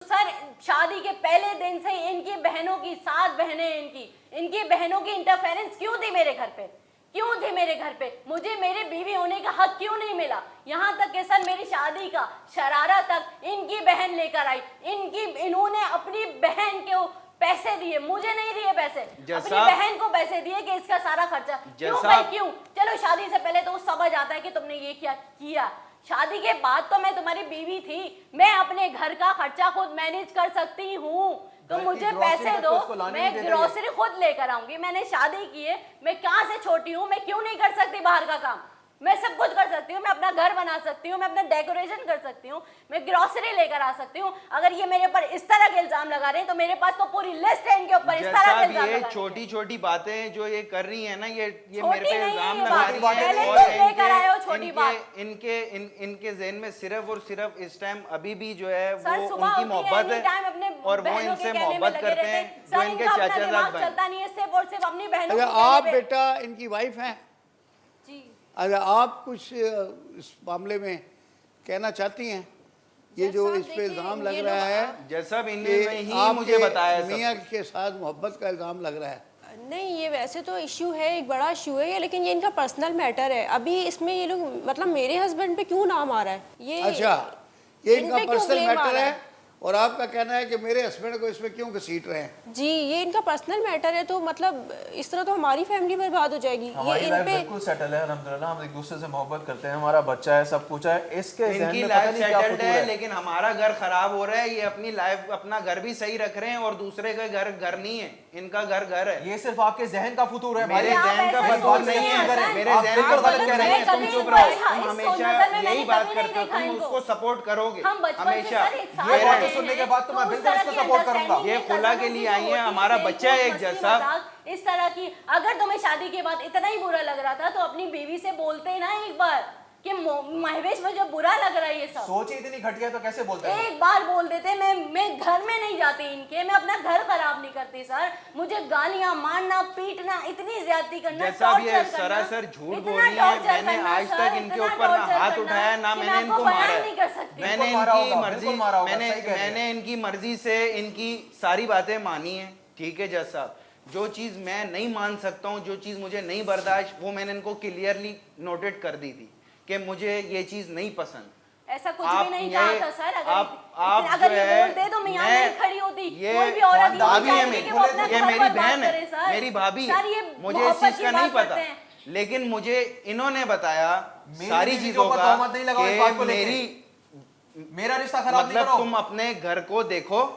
Sir शादी के पहले दिन से इनकी बहनों की 7 बहनें इनकी बहनों की इंटरफेरेंस क्यों थी मेरे घर पे? क्यों थी मेरे घर पे? मुझे मेरे बीवी होने का हक क्यों नहीं मिला? यहाँ तक कि सर मेरी शादी का शरारा तक इनकी बहन लेकर आई। इन्होंने अपनी बहन के पैसे दिए, मुझे नहीं दिए पैसे, अपनी बहन को पैसे दिए कि इसका सारा खर्चा। क्यों भाई क्यों? चलो शादी से पहले तो समझ आता है कि तुमने ये क्या किया, शादी के बाद तो मैं तुम्हारी बीवी थी, मैं अपने घर का खर्चा खुद मैनेज कर सकती हूँ, तो मुझे पैसे दो, मैं ग्रोसरी खुद लेकर आऊंगी। मैंने शादी की है, मैं कहाँ से छोटी हूँ, मैं क्यों नहीं कर सकती बाहर का काम? मैं सब कुछ कर सकती हूँ, मैं अपना घर बना सकती हूँ, मैं अपना डेकोरेशन कर सकती हूँ, मैं ग्रोसरी लेकर आ सकती हूँ। अगर ये मेरे ऊपर इस तरह के इल्जाम लगा रहे हैं तो मेरे पास तो पूरी लिस्ट है इनके ऊपर इस तरह के इल्जाम। ये छोटी छोटी बातें जो ये कर रही है ना, ये मेरे पे इल्जाम लगा रही है और इनके ज़हन में सिर्फ और सिर्फ इस टाइम अभी भी जो है वो उनकी मोहब्बत है और वो इनसे मोहब्बत करते हैं जो इनके चाचाजाद चलता नहीं है, सिर्फ और सिर्फ अपनी बहनों। आप बेटा इनकी वाइफ हैं जी, अगर आप कुछ इस मामले में कहना चाहती हैं, ये जो इस पे इल्जाम लग रहा है, जैसा इन्होंने ही मुझे बताया, मियां के साथ मोहब्बत का इल्जाम लग रहा है। नहीं, ये वैसे तो इश्यू है, एक बड़ा इश्यू है ये, लेकिन ये इनका पर्सनल मैटर है। अभी इसमें ये लोग मतलब मेरे हस्बैंड पे क्यों नाम आ रहा है? ये अच्छा, ये इनका पर्सनल मैटर है और आपका कहना है कि मेरे हस्बैंड को इसमें क्यों घसीट रहे हैं? जी, ये इनका पर्सनल मैटर है, तो मतलब इस तरह तो हमारी फैमिली बर्बाद हो जाएगी। हमारी लाइफ बिल्कुल सेटल है अल्हम्दुलिल्लाह, हम एक दूसरे से मोहब्बत करते हैं, हमारा बच्चा है, सब कुछ है। इसके इनकी लाइफ सेटल्ड है लेकिन हमारा घर खराब हो रहा है। ये अपनी लाइफ अपना घर भी सही रख रहे हैं और दूसरे का घर नहीं है, इनका घर है। ये सिर्फ आपके जहन का फुतूर है, मेरे जहन का फुतूर नहीं है, मेरे जहन का गलत कह रहे हैं। तुम चुप रहो, तुम हमेशा यही बात करते हो, तुम उसको सपोर्ट करोगे हमेशा। ये सुनने के बाद तो मैं बिल्कुल इसको सपोर्ट करूंगा। ये खुला के लिए आई है, हमारा बच्चा है एक जैसा। इस तरह की अगर तुम्हें शादी के बाद इतना ही बुरा लग रहा था तो अपनी बीवी से बोलते ना एक बार कि महवेश मुझे बुरा लग रहा है ये सब। सोच ही इतनी घटिया तो कैसे बोलते हैं? एक बार बोल देते, मैं घर में नहीं जाती इनके, मैं अपना घर खराब नहीं करती सर। मुझे गालियां मारना, पीटना, इतनी ज्यादती करना, जैसा भी ये सरासर झूठ बोल रही है। मैंने आज तक इनके ऊपर ना हाथ उठाया ना मैंने इनको मारा है। मैंने इनकी मर्जी से इनकी सारी बातें मानी है, ठीक है जज साहब। जो चीज मैं नहीं मान सकता हूँ, जो चीज मुझे नहीं बर्दाश्त, वो मैंने इनको क्लियरली नोटेड कर दी थी कि मुझे ये चीज नहीं पसंद। ऐसा कुछ भी नहीं कहा था सर। अगर ये बोलते तो मैं यहाँ नहीं खड़ी होती, कोई भी औरत भाभी है मेरी, ये मेरी बहन है, मेरी भाभी है, मुझे इस चीज का नहीं पता, लेकिन मुझे इन्होंने बताया सारी चीजों का कि मेरा रिश्ता खराब नहीं करो। तुम अपने घर को देखो।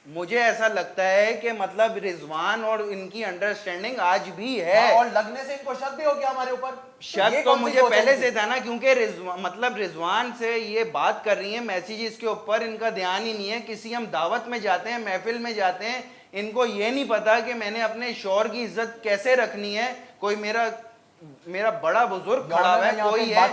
मुझे ऐसा लगता है कि मतलब रिजवान और इनकी अंडरस्टैंडिंग आज भी है और लगने से इनको शक भी हो गया हमारे ऊपर। शक तो मुझे पहले से था ना, क्योंकि रिजवान से ये बात कर रही है, मैसेजेस के ऊपर इनका ध्यान ही नहीं है। किसी हम दावत में जाते हैं, महफिल में जाते हैं, इनको ये नहीं पता कि मैंने अपने शौहर की इज्जत कैसे रखनी है। कोई मेरा बड़ा बुजुर्ग खड़ा है, कोई है,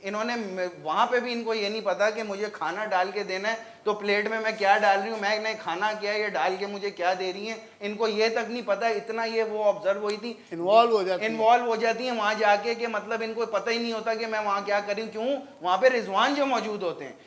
इन्होंने वहां पे भी इनको ये नहीं पता कि मुझे खाना डाल के देना है तो प्लेट में मैं क्या डाल रही हूँ, मैंने खाना क्या है, ये डाल के मुझे क्या दे रही है, इनको ये तक नहीं पता। इतना ये वो ऑब्जर्व हुई थी, इन्वॉल्व हो जाती है वहां जाके कि मतलब इनको पता ही नहीं होता कि मैं वहां क्या कर रही हूँ। क्यों? वहां पे रिजवान जो मौजूद होते हैं,